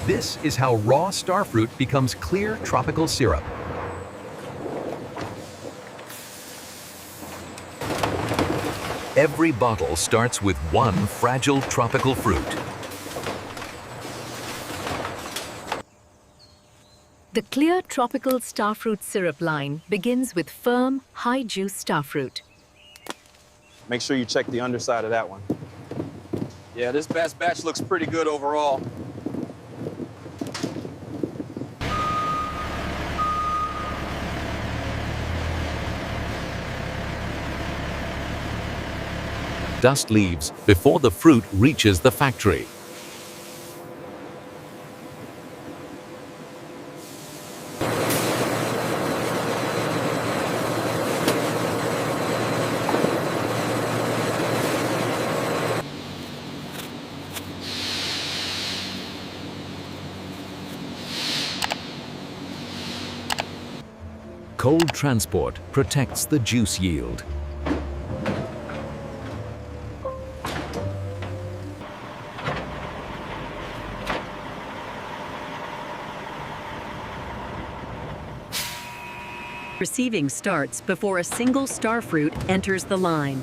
This is how raw starfruit becomes clear tropical syrup. Every bottle starts with one fragile tropical fruit. The clear tropical starfruit syrup line begins with firm, high-juice starfruit. Make sure you check the underside of that one. Yeah, this batch looks pretty good overall. Dust leaves before the fruit reaches the factory. Cold transport protects the juice yield. Receiving starts before a single starfruit enters the line.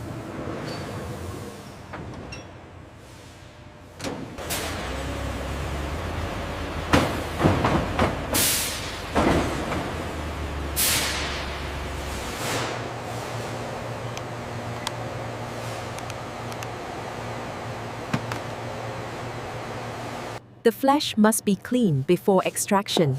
The flesh must be clean before extraction.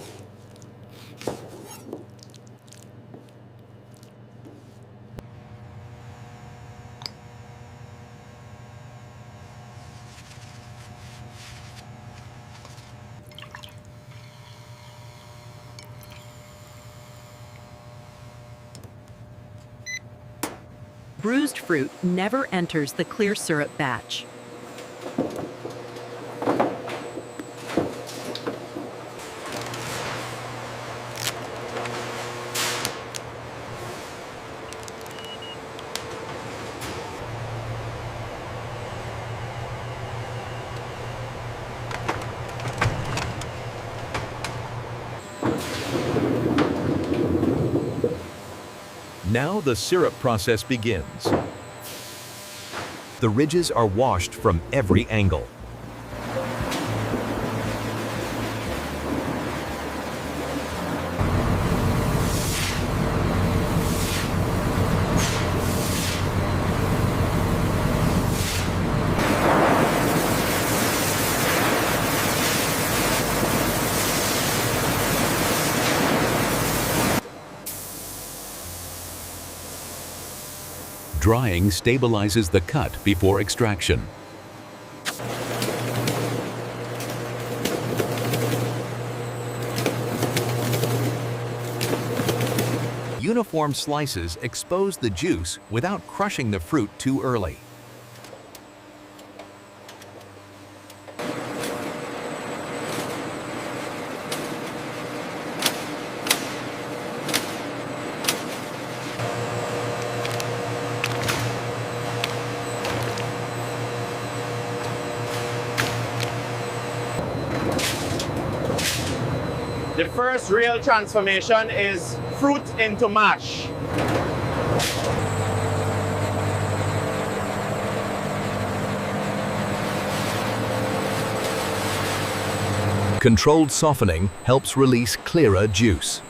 Bruised fruit never enters the clear syrup batch. Now the syrup process begins. The ridges are washed from every angle. Drying stabilizes the cut before extraction. Uniform slices expose the juice without crushing the fruit too early. The first real transformation is fruit into mash. Controlled softening helps release clearer juice.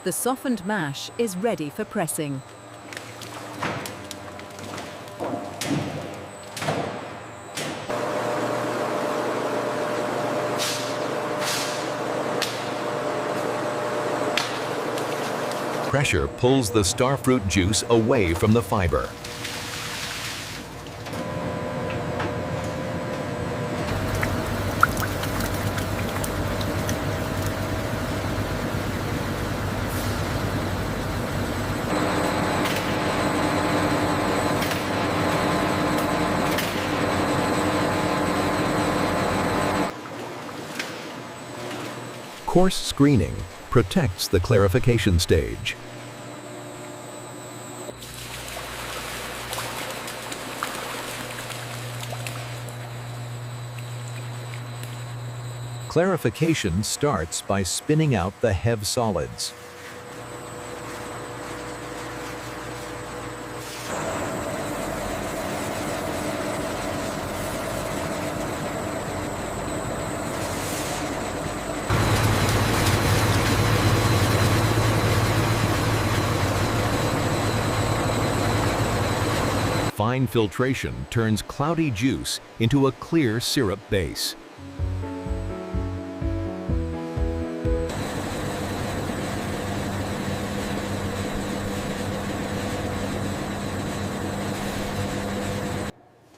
The softened mash is ready for pressing. Pressure pulls the starfruit juice away from the fiber. Coarse screening protects the clarification stage. Clarification starts by spinning out the HEV solids. Fine filtration turns cloudy juice into a clear syrup base.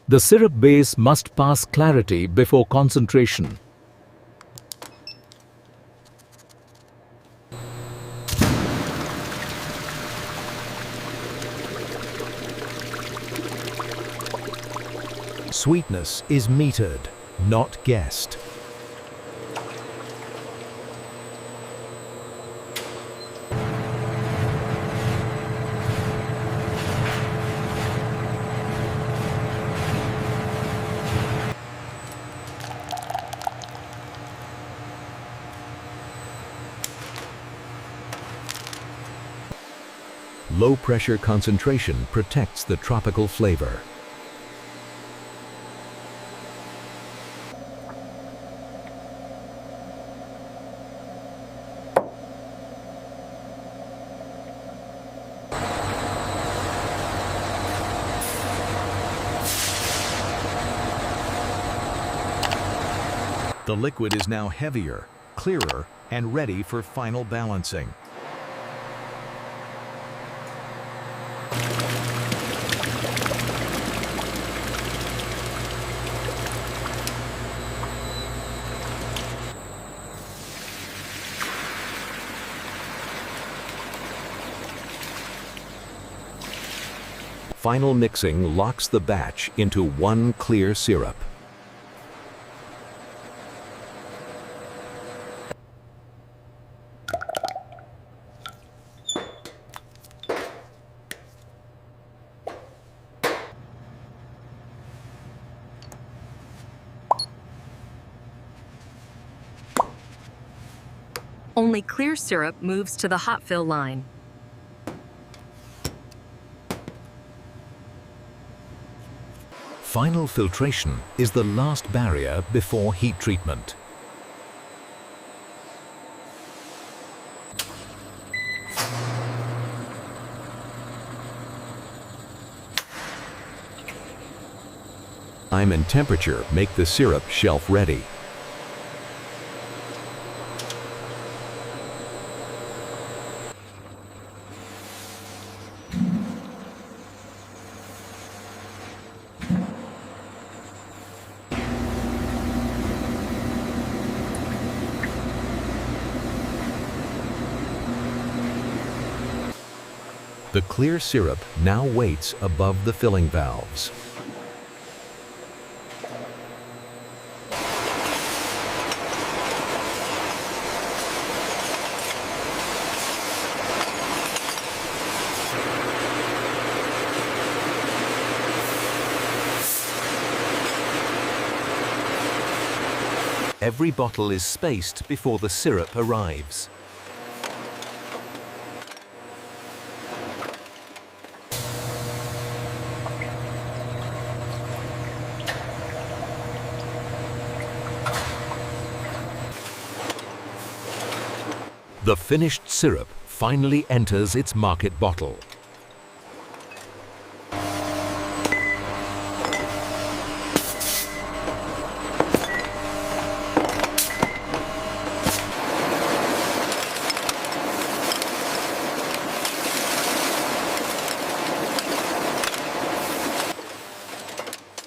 The syrup base must pass clarity before concentration. Sweetness is metered, not guessed. Low pressure concentration protects the tropical flavor. The liquid is now heavier, clearer, and ready for final balancing. Final mixing locks the batch into one clear syrup. Only clear syrup moves to the hot fill line. Final filtration is the last barrier before heat treatment. Time and temperature make the syrup shelf ready. The clear syrup now waits above the filling valves. Every bottle is spaced before the syrup arrives. The finished syrup finally enters its market bottle.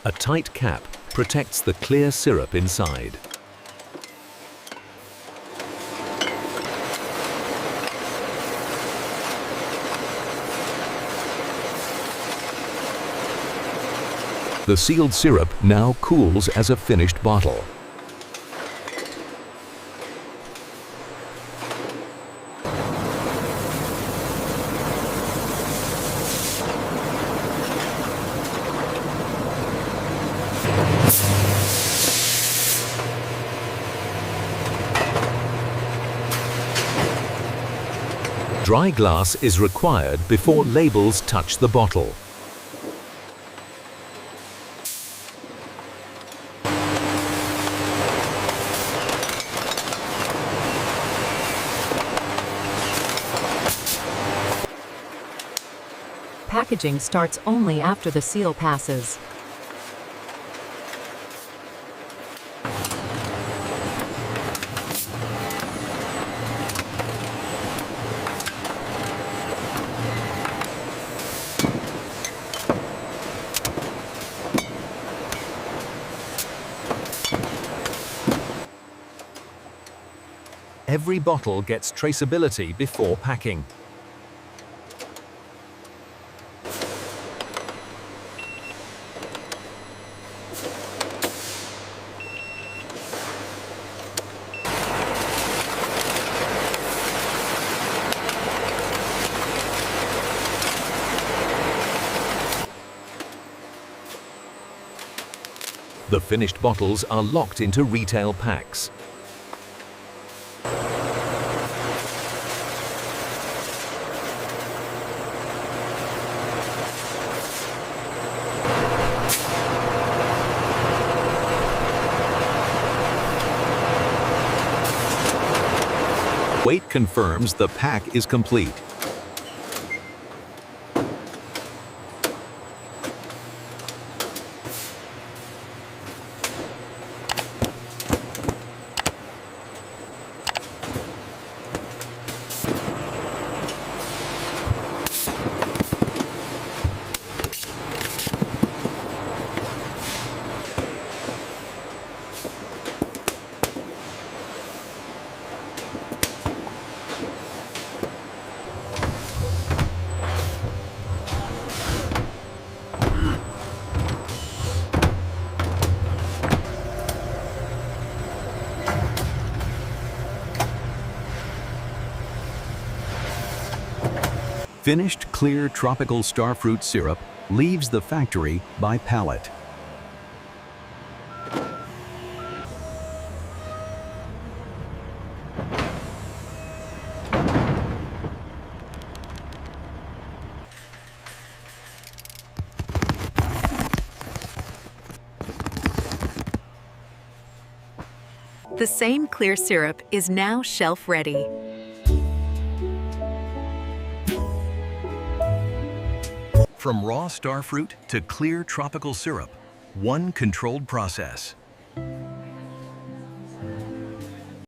A tight cap protects the clear syrup inside. The sealed syrup now cools as a finished bottle. Dry glass is required before labels touch the bottle. Packaging starts only after the seal passes. Every bottle gets traceability before packing. The finished bottles are locked into retail packs. Weight confirms the pack is complete. Finished clear tropical starfruit syrup leaves the factory by pallet. The same clear syrup is now shelf-ready. From raw starfruit to clear tropical syrup, one controlled process.